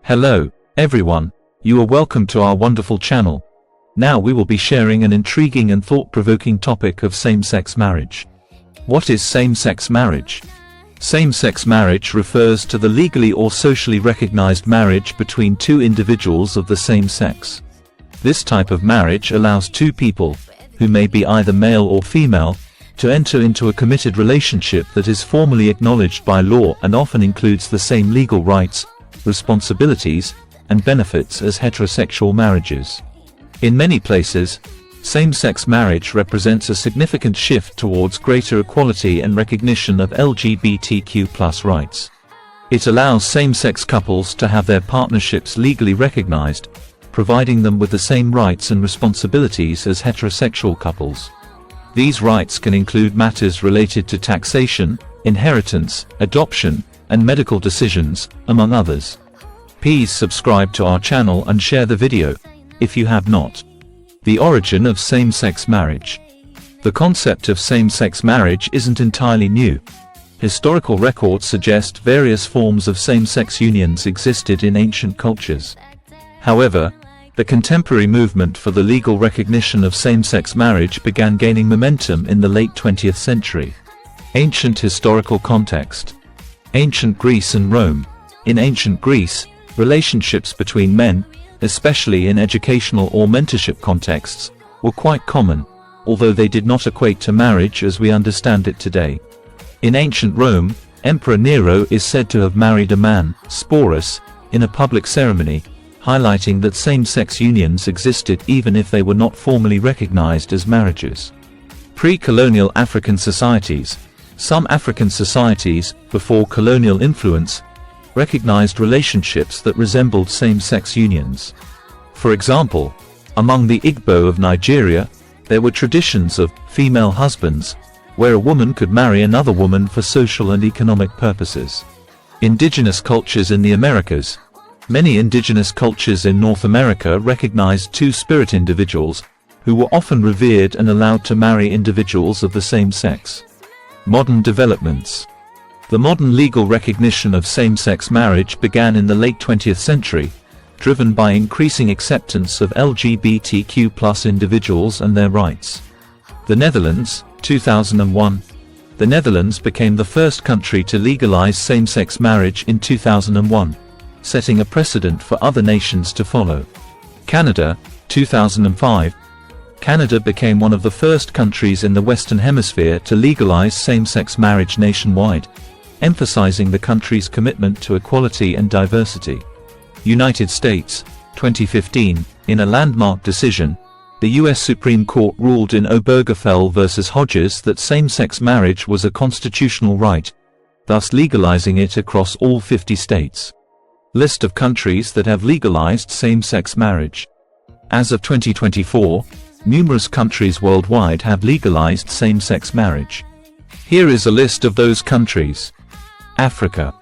Hello, everyone. You are welcome to our wonderful channel. Now we will be sharing an intriguing and thought-provoking topic of same-sex marriage. What is same-sex marriage? Same-sex marriage refers to the legally or socially recognized marriage between two individuals of the same sex. This type of marriage allows two people, who may be either male or female, to enter into a committed relationship that is formally acknowledged by law and often includes the same legal rights, responsibilities, and benefits as heterosexual marriages. In many places, same-sex marriage represents a significant shift towards greater equality and recognition of LGBTQ+ rights. It allows same-sex couples to have their partnerships legally recognized, providing them with the same rights and responsibilities as heterosexual couples. These rights can include matters related to taxation, inheritance, adoption, and medical decisions, among others. Please subscribe to our channel and share the video, if you have not. The origin of same-sex marriage. The concept of same-sex marriage isn't entirely new. Historical records suggest various forms of same-sex unions existed in ancient cultures. However, the contemporary movement for the legal recognition of same-sex marriage began gaining momentum in the late 20th century. Ancient historical context. Ancient Greece and Rome. In ancient Greece, relationships between men, especially in educational or mentorship contexts, were quite common, although they did not equate to marriage as we understand it today. In ancient Rome, Emperor Nero is said to have married a man, Sporus, in a public ceremony, highlighting that same-sex unions existed even if they were not formally recognized as marriages. Pre-colonial African societies. Some African societies, before colonial influence, recognized relationships that resembled same-sex unions. For example, among the Igbo of Nigeria, there were traditions of female husbands, where a woman could marry another woman for social and economic purposes. Indigenous cultures in the Americas. Many indigenous cultures in North America recognized two-spirit individuals, who were often revered and allowed to marry individuals of the same sex. Modern developments. The modern legal recognition of same-sex marriage began in the late 20th century, driven by increasing acceptance of LGBTQ+ individuals and their rights. The Netherlands, 2001. The Netherlands became the first country to legalize same-sex marriage in 2001, setting a precedent for other nations to follow. Canada, 2005. Canada became one of the first countries in the Western Hemisphere to legalize same-sex marriage nationwide, emphasizing the country's commitment to equality and diversity. United States, 2015. In a landmark decision, the U.S. Supreme Court ruled in Obergefell v. Hodges that same-sex marriage was a constitutional right, thus legalizing it across all 50 states. List of countries that have legalized same-sex marriage. As of 2024, numerous countries worldwide have legalized same-sex marriage. Here is a list of those countries. Africa.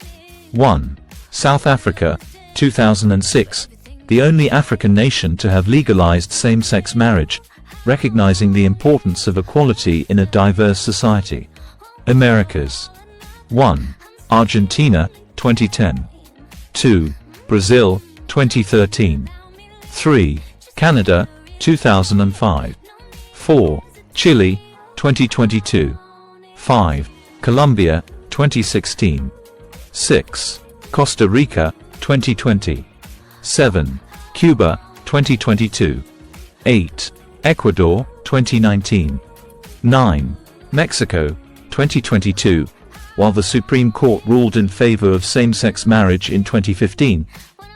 1. South Africa, 2006, the only African nation to have legalized same-sex marriage, recognizing the importance of equality in a diverse society. Americas. 1. Argentina, 2010. 2. Brazil, 2013. 3. Canada, 2005. 4. Chile, 2022. 5. Colombia, 2016. 6. Costa Rica, 2020. 7. Cuba, 2022. 8. Ecuador, 2019. 9. Mexico, 2022. While the Supreme Court ruled in favor of same-sex marriage in 2015,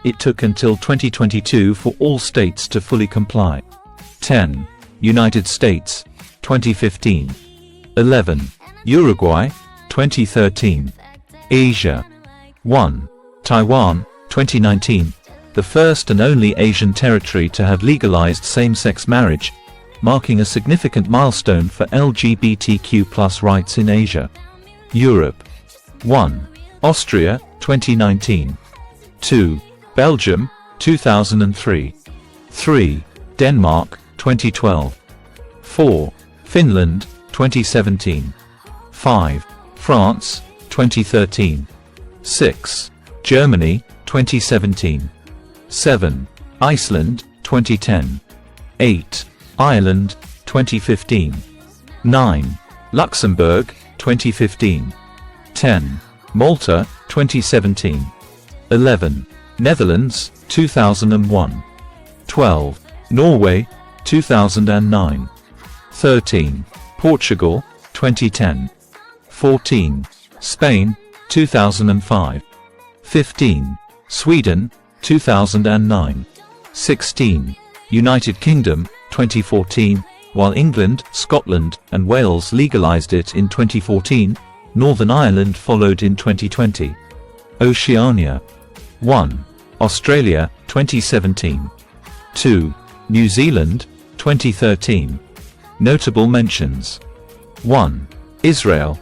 it took until 2022 for all states to fully comply. 10. United States, 2015. 11. Uruguay, 2013. Asia. 1. Taiwan, 2019, the first and only Asian territory to have legalized same-sex marriage, marking a significant milestone for LGBTQ+ rights in Asia. Europe. 1. Austria, 2019. 2. Belgium, 2003. 3. Denmark, 2012. 4. Finland, 2017. 5. France, 2013. 6. Germany, 2017. 7. Iceland, 2010. 8. Ireland, 2015. 9. Luxembourg, 2015. 10. Malta, 2017. 11. Netherlands, 2001. 12. Norway, 2009. 13. Portugal, 2010. 14. Spain, 2005. 15. Sweden, 2009. 16. United Kingdom, 2014, while England, Scotland, and Wales legalized it in 2014, Northern Ireland followed in 2020. Oceania. 1. Australia, 2017. 2. New Zealand, 2013. Notable mentions. 1. Israel.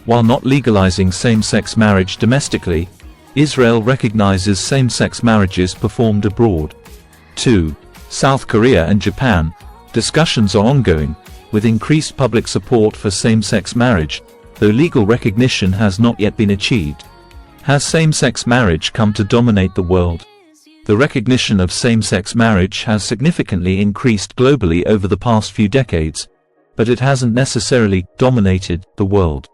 While not legalizing same-sex marriage domestically, Israel recognizes same-sex marriages performed abroad. 2. South Korea and Japan. Discussions are ongoing, with increased public support for same-sex marriage, though legal recognition has not yet been achieved. Has same-sex marriage come to dominate the world? The recognition of same-sex marriage has significantly increased globally over the past few decades, but it hasn't necessarily dominated the world.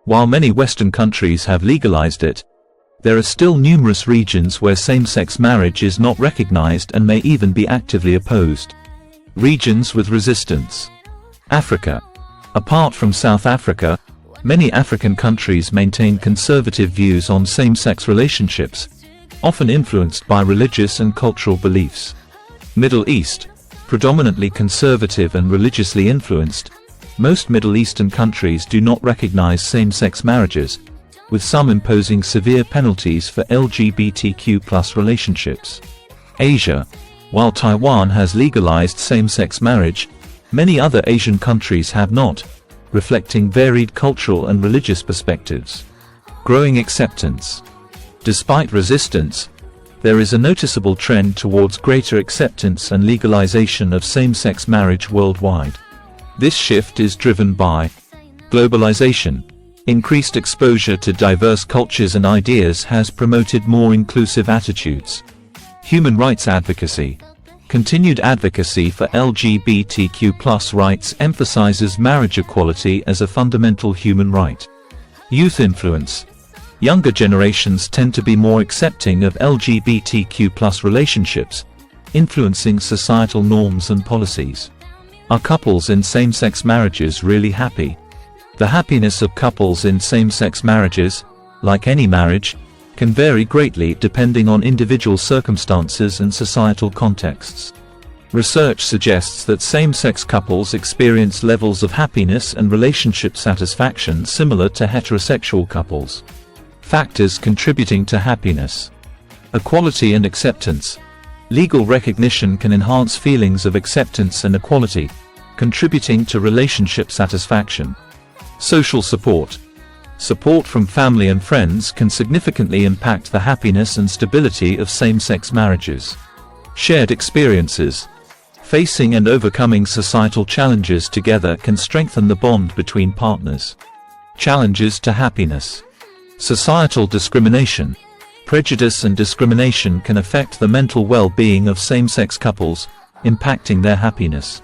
While many Western countries have legalized it, there are still numerous regions where same-sex marriage is not recognized and may even be actively opposed. Regions with resistance. Africa. Apart from South Africa, many African countries maintain conservative views on same-sex relationships, often influenced by religious and cultural beliefs. Middle East. Predominantly conservative and religiously influenced, most Middle Eastern countries do not recognize same-sex marriages, with some imposing severe penalties for LGBTQ+ relationships. Asia. While Taiwan has legalized same-sex marriage, many other Asian countries have not, reflecting varied cultural and religious perspectives. Growing acceptance. Despite resistance, there is a noticeable trend towards greater acceptance and legalization of same-sex marriage worldwide. This shift is driven by globalization. Increased exposure to diverse cultures and ideas has promoted more inclusive attitudes. Human rights advocacy. Continued advocacy for LGBTQ+ rights emphasizes marriage equality as a fundamental human right. Youth influence. Younger generations tend to be more accepting of LGBTQ+ relationships, influencing societal norms and policies. Are couples in same-sex marriages really happy? The happiness of couples in same-sex marriages, like any marriage, can vary greatly depending on individual circumstances and societal contexts. Research suggests that same-sex couples experience levels of happiness and relationship satisfaction similar to heterosexual couples. Factors contributing to happiness. Equality and acceptance. Legal recognition can enhance feelings of acceptance and equality, contributing to relationship satisfaction. Social support. Support from family and friends can significantly impact the happiness and stability of same-sex marriages. Shared experiences. Facing and overcoming societal challenges together can strengthen the bond between partners. Challenges to happiness. Societal discrimination. Prejudice and discrimination can affect the mental well-being of same-sex couples, impacting their happiness.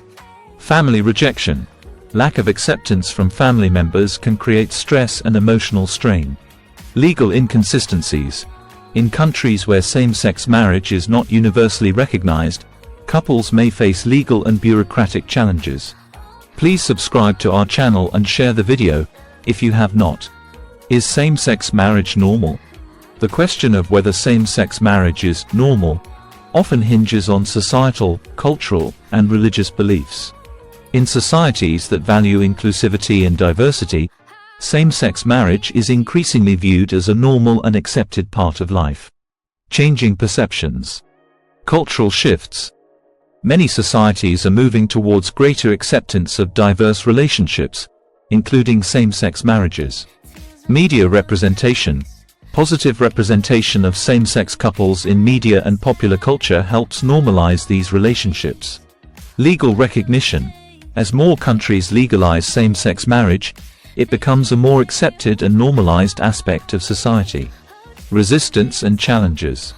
Family rejection. Lack of acceptance from family members can create stress and emotional strain. Legal inconsistencies. In countries where same-sex marriage is not universally recognized, couples may face legal and bureaucratic challenges. Please subscribe to our channel and share the video, if you have not. Is same-sex marriage normal? The question of whether same-sex marriage is normal often hinges on societal, cultural, and religious beliefs. In societies that value inclusivity and diversity, same-sex marriage is increasingly viewed as a normal and accepted part of life. Changing perceptions. Cultural shifts. Many societies are moving towards greater acceptance of diverse relationships, including same-sex marriages. Media representation. Positive representation of same-sex couples in media and popular culture helps normalize these relationships. Legal recognition. As more countries legalize same-sex marriage, it becomes a more accepted and normalized aspect of society. Resistance and challenges.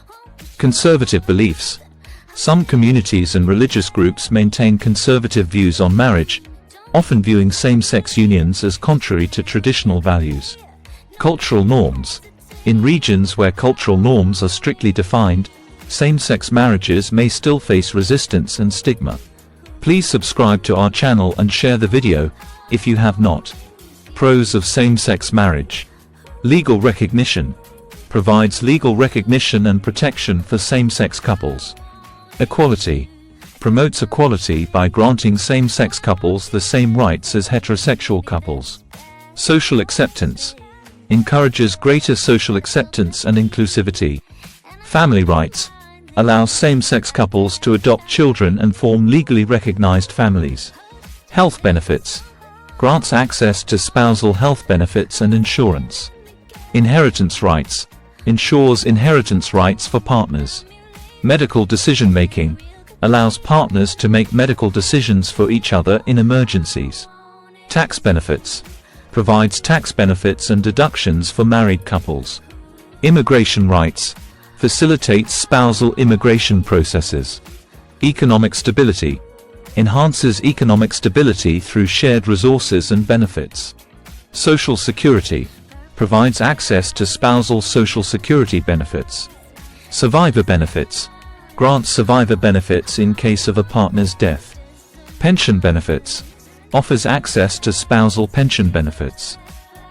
Conservative beliefs. Some communities and religious groups maintain conservative views on marriage, often viewing same-sex unions as contrary to traditional values. Cultural norms. In regions where cultural norms are strictly defined, same-sex marriages may still face resistance and stigma. Please subscribe to our channel and share the video, if you have not. Pros of same-sex marriage. Legal recognition. Provides legal recognition and protection for same-sex couples. Equality. Promotes equality by granting same-sex couples the same rights as heterosexual couples. Social acceptance. Encourages greater social acceptance and inclusivity. Family rights. Allows same-sex couples to adopt children and form legally recognized families. Health benefits. Grants access to spousal health benefits and insurance. Inheritance rights. Ensures inheritance rights for partners. Medical decision-making. Allows partners to make medical decisions for each other in emergencies. Tax benefits. Provides tax benefits and deductions for married couples. Immigration rights. Facilitates spousal immigration processes. Economic stability. Enhances economic stability through shared resources and benefits. Social security. Provides access to spousal social security benefits. Survivor benefits. Grants survivor benefits in case of a partner's death. Pension benefits. Offers access to spousal pension benefits.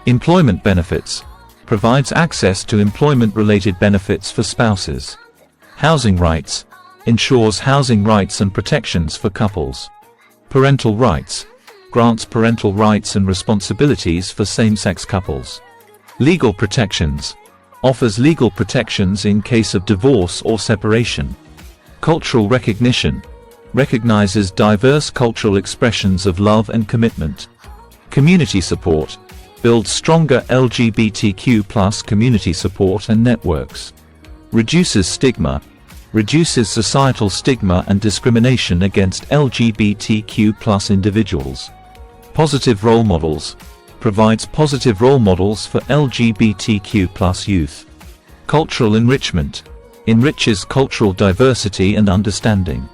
Employment benefits. Provides access to employment-related benefits for spouses. Housing rights. Ensures housing rights and protections for couples. Parental rights. Grants parental rights and responsibilities for same-sex couples. Legal protections. Offers legal protections in case of divorce or separation. Cultural recognition. Recognizes diverse cultural expressions of love and commitment. Community support. Builds stronger LGBTQ+ community support and networks. Reduces stigma. Reduces societal stigma and discrimination against LGBTQ+ individuals. Positive role models. Provides positive role models for LGBTQ+ youth. Cultural enrichment. Enriches cultural diversity and understanding.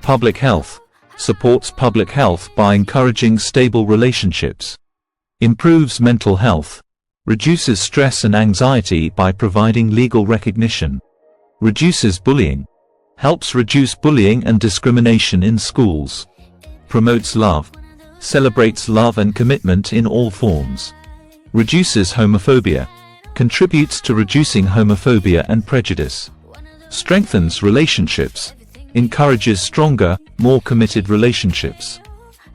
Public health. Supports public health by encouraging stable relationships. Improves mental health. Reduces stress and anxiety by providing legal recognition. Reduces bullying. Helps reduce bullying and discrimination in schools. Promotes love. Celebrates love and commitment in all forms. Reduces homophobia. Contributes to reducing homophobia and prejudice. Strengthens relationships. Encourages stronger, more committed relationships.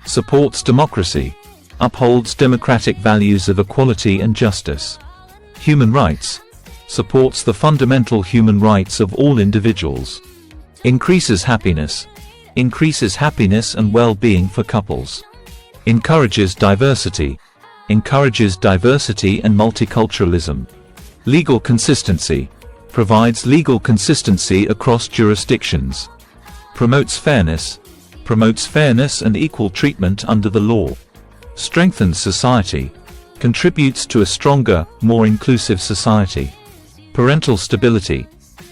Supports democracy. Upholds democratic values of equality and justice. Human rights. Supports the fundamental human rights of all individuals. Increases happiness. Increases happiness and well-being for couples. Encourages diversity. Encourages diversity and multiculturalism. Legal consistency. Provides legal consistency across jurisdictions. Promotes fairness. Promotes fairness and equal treatment under the law. Strengthens society. Contributes to a stronger, more inclusive society. Parental stability.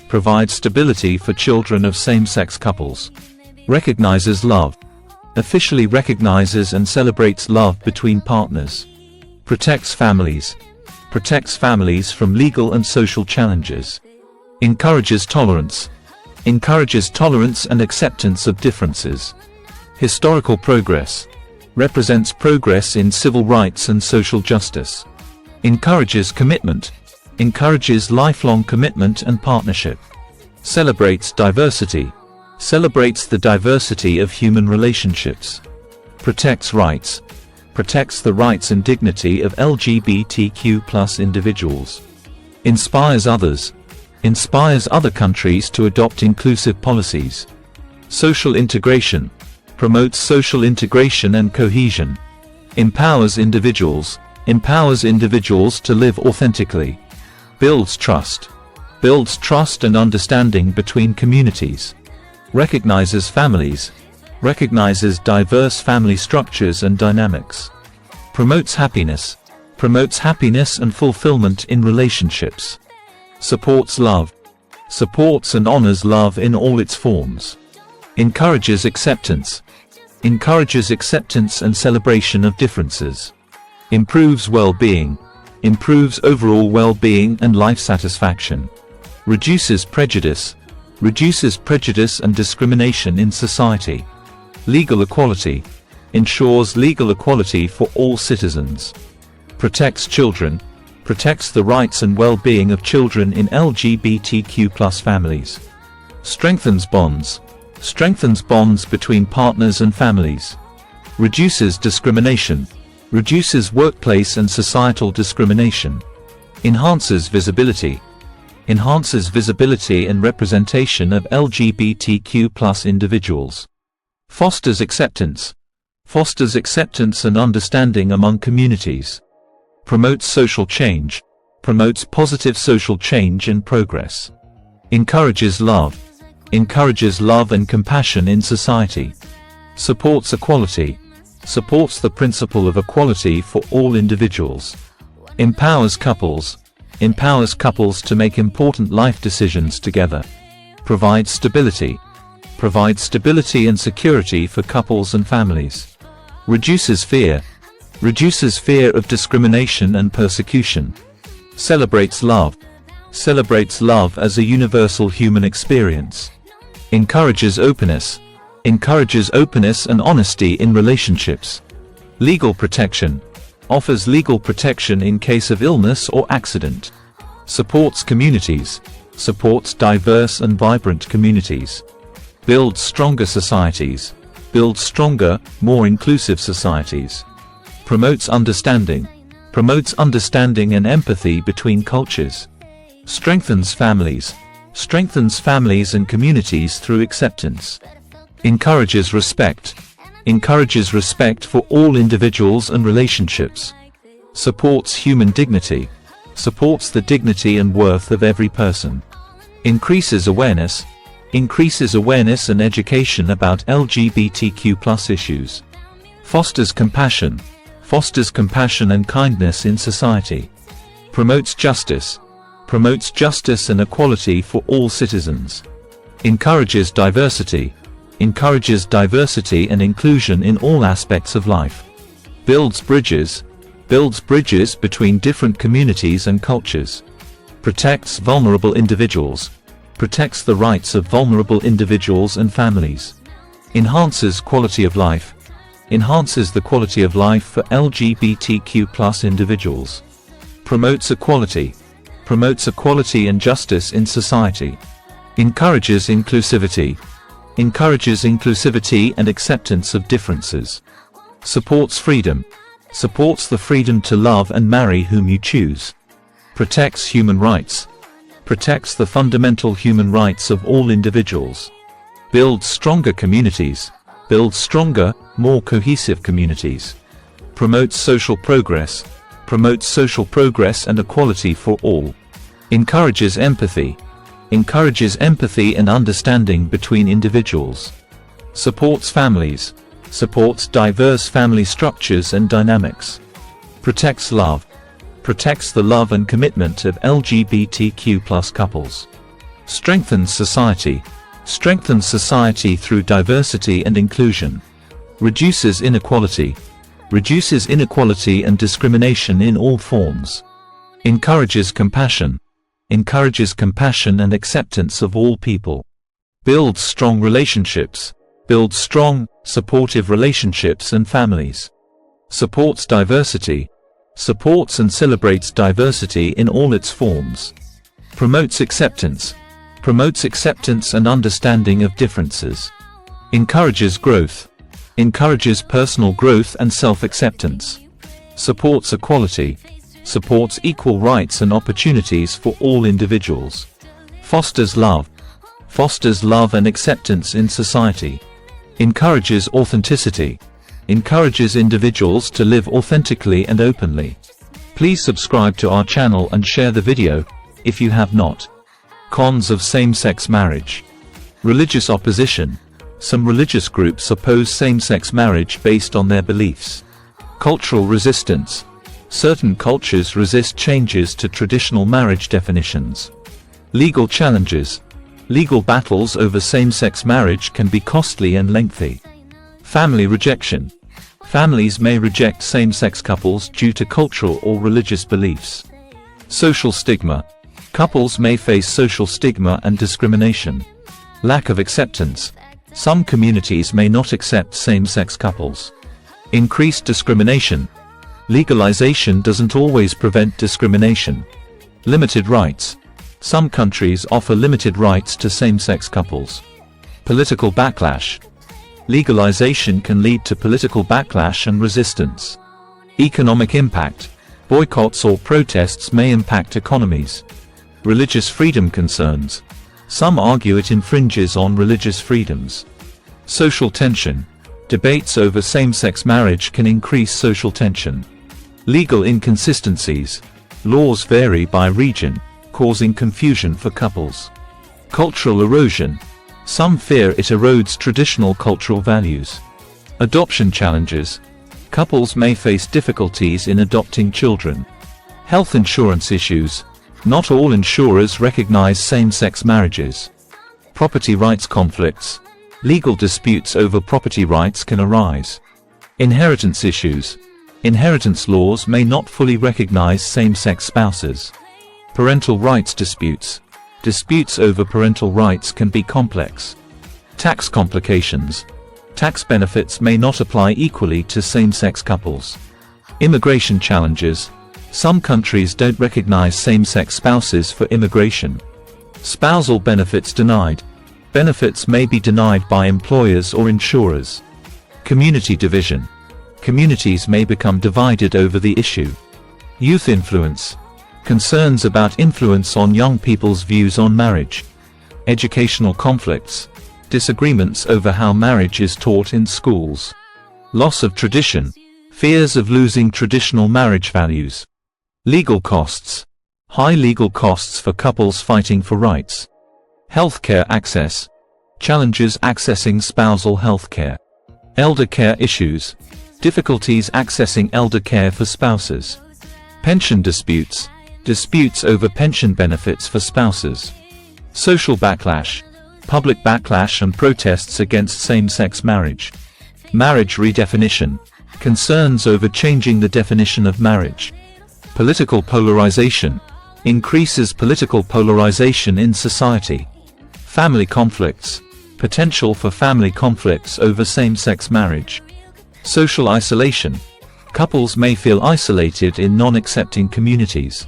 Provides stability for children of same-sex couples. Recognizes love. Officially recognizes and celebrates love between partners. Protects families. Protects families from legal and social challenges. Encourages tolerance. Encourages tolerance and acceptance of differences. Historical progress. Represents progress in civil rights and social justice. Encourages commitment. Encourages lifelong commitment and partnership. Celebrates diversity. Celebrates the diversity of human relationships. Protects rights. Protects the rights and dignity of LGBTQ+ individuals. Inspires others. Inspires other countries to adopt inclusive policies. Social integration. Promotes social integration and cohesion. Empowers individuals. Empowers individuals to live authentically. Builds trust. Builds trust and understanding between communities. Recognizes families. Recognizes diverse family structures and dynamics. Promotes happiness. Promotes happiness and fulfillment in relationships. Supports love. supports and honors love in all its forms. Encourages acceptance and celebration of differences. Improves well-being, improves overall well-being and life satisfaction. Reduces prejudice and discrimination in society. Legal equality, ensures legal equality for all citizens. Protects children, protects the rights and well-being of children in LGBTQ+ families. Strengthens bonds between partners and families. Reduces discrimination, reduces workplace and societal discrimination. Enhances visibility and representation of LGBTQ+ individuals. Fosters acceptance and understanding among communities. Promotes social change, promotes positive social change and progress. Encourages love and compassion in society. Supports equality, supports the principle of equality for all individuals. Empowers couples to make important life decisions together. Provides stability and security for couples and families. Reduces fear of discrimination and persecution. Celebrates love as a universal human experience. Encourages openness and honesty in relationships. Legal protection, offers legal protection in case of illness or accident. Supports communities, supports diverse and vibrant communities. Builds stronger societies, builds stronger, more inclusive societies. Promotes understanding and empathy between cultures. Strengthens families and communities through acceptance. Encourages respect for all individuals and relationships. Supports human dignity, supports the dignity and worth of every person. Increases awareness and education about LGBTQ+ issues. Fosters compassion and kindness in society. Promotes justice and equality for all citizens. Encourages diversity and inclusion in all aspects of life. Builds bridges between different communities and cultures. Protects vulnerable individuals, protects the rights of vulnerable individuals and families. Enhances quality of life, enhances the quality of life for LGBTQ+ individuals. Promotes equality and justice in society. Encourages inclusivity and acceptance of differences. Supports freedom, supports the freedom to love and marry whom you choose. Protects human rights, protects the fundamental human rights of all individuals. Builds stronger communities, builds stronger, more cohesive communities. Promotes social progress and equality for all. Encourages empathy and understanding between individuals. Supports families, supports diverse family structures and dynamics. Protects love, protects the love and commitment of LGBTQ+ couples. Strengthens society through diversity and inclusion. Reduces inequality and discrimination in all forms. Encourages compassion and acceptance of all people. Builds strong, supportive relationships and families. Supports diversity, supports and celebrates diversity in all its forms. Promotes acceptance and understanding of differences. Encourages growth, encourages personal growth and self-acceptance. Supports equality, supports equal rights and opportunities for all individuals. Fosters love and acceptance in society. Encourages authenticity, encourages individuals to live authentically and openly. Please subscribe to our channel and share the video, if you have not. Cons of same-sex marriage. Religious opposition. Some religious groups oppose same-sex marriage based on their beliefs. Cultural resistance. Certain cultures resist changes to traditional marriage definitions. Legal challenges. Legal battles over same-sex marriage can be costly and lengthy. Family rejection. Families may reject same-sex couples due to cultural or religious beliefs. Social stigma. Couples may face social stigma and discrimination. Lack of acceptance. Some communities may not accept same-sex couples. Increased discrimination. Legalization doesn't always prevent discrimination. Limited rights. Some countries offer limited rights to same-sex couples. Political backlash. Legalization can lead to political backlash and resistance. Economic impact. Boycotts or protests may impact economies. Religious freedom concerns. Some argue it infringes on religious freedoms. Social tension. Debates over same-sex marriage can increase social tension. Legal inconsistencies. Laws vary by region, causing confusion for couples. Cultural erosion. Some fear it erodes traditional cultural values. Adoption challenges. Couples may face difficulties in adopting children. Health insurance issues. Not all insurers recognize same-sex marriages. Property rights conflicts. Legal disputes over property rights can arise. Inheritance issues. Inheritance laws may not fully recognize same-sex spouses. Parental rights disputes. Disputes over parental rights can be complex. Tax complications. Tax benefits may not apply equally to same-sex couples. Immigration challenges. Some countries don't recognize same-sex spouses for immigration. Spousal benefits denied. Benefits may be denied by employers or insurers. Community division. Communities may become divided over the issue. Youth influence. Concerns about influence on young people's views on marriage. Educational conflicts. Disagreements over how marriage is taught in schools. Loss of tradition. Fears of losing traditional marriage values. Legal costs. High legal costs for couples fighting for rights. Healthcare access. Challenges accessing spousal healthcare. Elder care issues. Difficulties accessing elder care for spouses. Pension disputes. Disputes over pension benefits for spouses. Social backlash. Public backlash and protests against same-sex marriage. Marriage redefinition. Concerns over changing the definition of marriage. Political polarization. Increases political polarization in society. Family conflicts. Potential for family conflicts over same-sex marriage. Social isolation. Couples may feel isolated in non-accepting communities.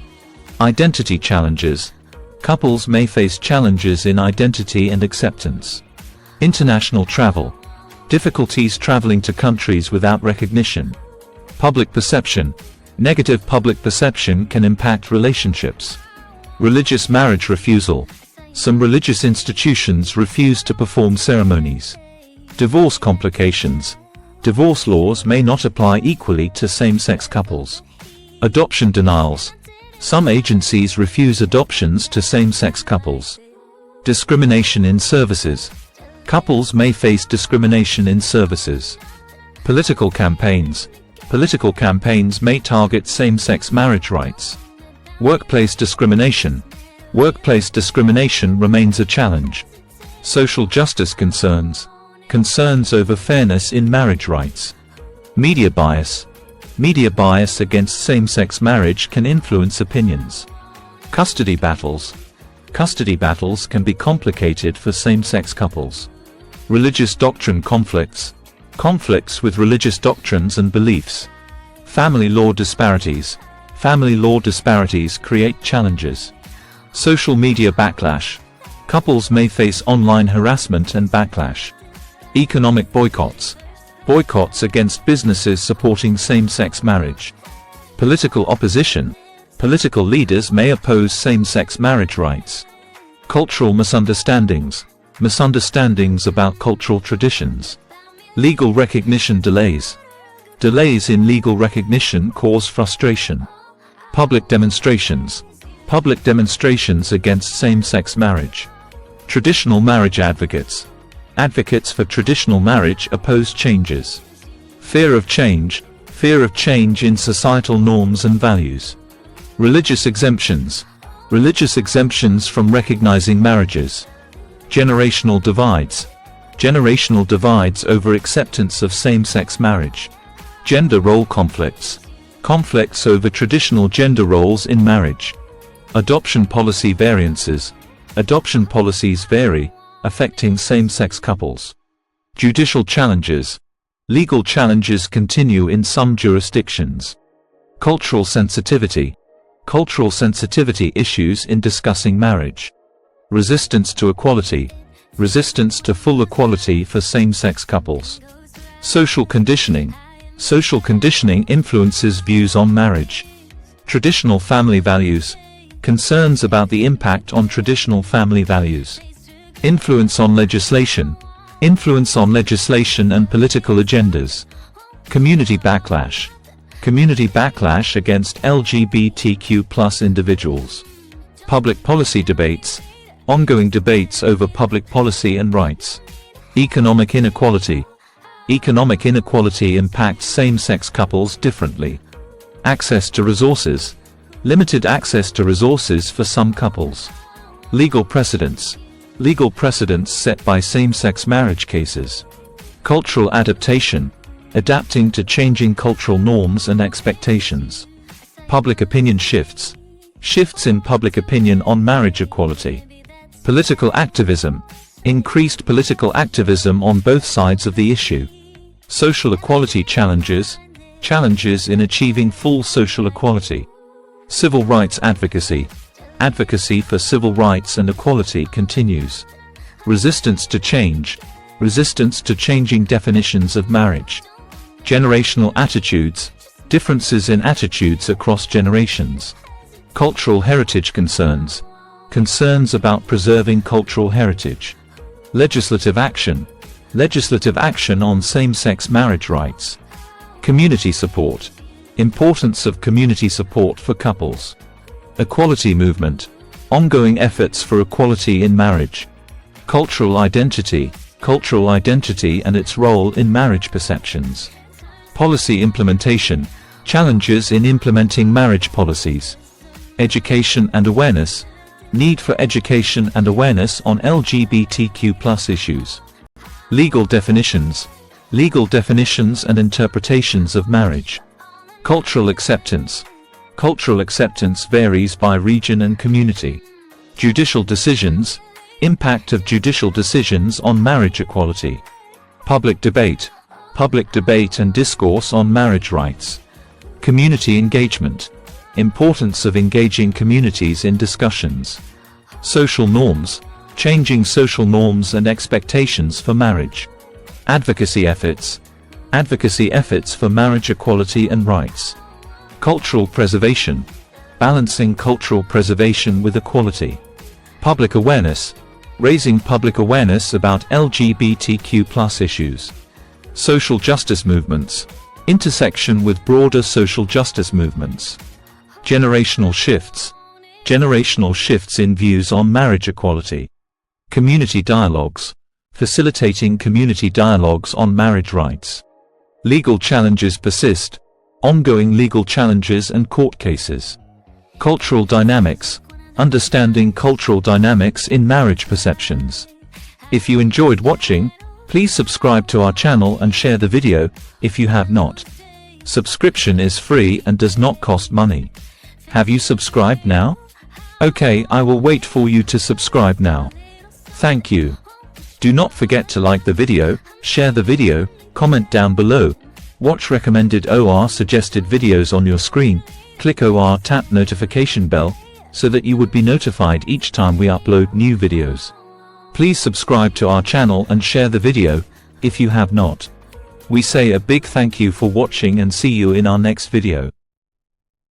Identity challenges. Couples may face challenges in identity and acceptance. International travel. Difficulties traveling to countries without recognition. Public perception. Negative public perception can impact relationships. Religious marriage refusal. Some religious institutions refuse to perform ceremonies. Divorce complications. Divorce laws may not apply equally to same-sex couples. Adoption denials. Some agencies refuse adoptions to same-sex couples. Discrimination in services. Couples may face discrimination in services. Political campaigns. Political campaigns may target same-sex marriage rights. Workplace discrimination. Workplace discrimination remains a challenge. Social justice concerns. Concerns over fairness in marriage rights. Media bias. Media bias against same-sex marriage can influence opinions. Custody battles. Custody battles can be complicated for same-sex couples. Religious doctrine conflicts. Conflicts with religious doctrines and beliefs. Family law disparities. Family law disparities create challenges. Social media backlash. Couples may face online harassment and backlash. Economic boycotts. Boycotts against businesses supporting same-sex marriage. Political opposition. Political leaders may oppose same-sex marriage rights. Cultural misunderstandings. Misunderstandings about cultural traditions. Legal recognition delays. Delays in legal recognition cause frustration. Public demonstrations. Public demonstrations against same-sex marriage. Traditional marriage advocates. Advocates for traditional marriage oppose changes. Fear of change. Fear of change in societal norms and values. Religious exemptions. Religious exemptions from recognizing marriages. Generational divides. Generational divides over acceptance of same-sex marriage. Gender role conflicts. Conflicts over traditional gender roles in marriage. Adoption policy variances. Adoption policies vary, affecting same-sex couples. Judicial challenges. Legal challenges continue in some jurisdictions. Cultural sensitivity. Cultural sensitivity issues in discussing marriage. Resistance to equality. Resistance to full equality for same-sex couples. Social conditioning. Social conditioning influences views on marriage. Traditional family values. Concerns about the impact on traditional family values. Influence on legislation. Influence on legislation and political agendas. Community backlash. Community backlash against LGBTQ+ individuals. Public policy debates. Ongoing debates over public policy and rights. Economic inequality. Economic inequality impacts same-sex couples differently. Access to resources. Limited access to resources for some couples. Legal precedents. Legal precedents set by same-sex marriage cases. Cultural adaptation. Adapting to changing cultural norms and expectations. Public opinion shifts. Shifts in public opinion on marriage equality. Political activism. Increased political activism on both sides of the issue. Social equality challenges. Challenges in achieving full social equality. Civil rights advocacy. Advocacy for civil rights and equality continues. Resistance to change. Resistance to changing definitions of marriage. Generational attitudes. Differences in attitudes across generations. Cultural heritage concerns. Concerns about preserving cultural heritage. Legislative action. Legislative action on same-sex marriage rights. Community support. Importance of community support for couples. Equality movement. Ongoing efforts for equality in marriage. Cultural identity. Cultural identity and its role in marriage perceptions. Policy implementation. Challenges in implementing marriage policies. Education and awareness. Need for education and awareness on LGBTQ+ issues. Legal definitions. Legal definitions and interpretations of marriage. Cultural acceptance. Cultural acceptance varies by region and community. Judicial decisions. Impact of judicial decisions on marriage equality. Public debate. Public debate and discourse on marriage rights. Community engagement. Importance of engaging communities in discussions. Social norms. Changing social norms and expectations for marriage. Advocacy efforts. Advocacy efforts for marriage equality and rights. Cultural preservation. Balancing cultural preservation with equality. Public awareness. Raising public awareness about LGBTQ+ issues. Social justice movements. Intersection with broader social justice movements. Generational shifts. Generational shifts in views on marriage equality. Community dialogues. Facilitating community dialogues on marriage rights. Legal challenges persist. Ongoing legal challenges and court cases. Cultural dynamics. Understanding cultural dynamics in marriage perceptions. If you enjoyed watching, please subscribe to our channel and share the video, if you have not. Subscription is free and does not cost money. Have you subscribed now? Okay, I will wait for you to subscribe now. Thank you. Do not forget to like the video, share the video, comment down below, watch recommended OR suggested videos on your screen, click OR tap notification bell, so that you would be notified each time we upload new videos. Please subscribe to our channel and share the video, if you have not. We say a big thank you for watching and see you in our next video.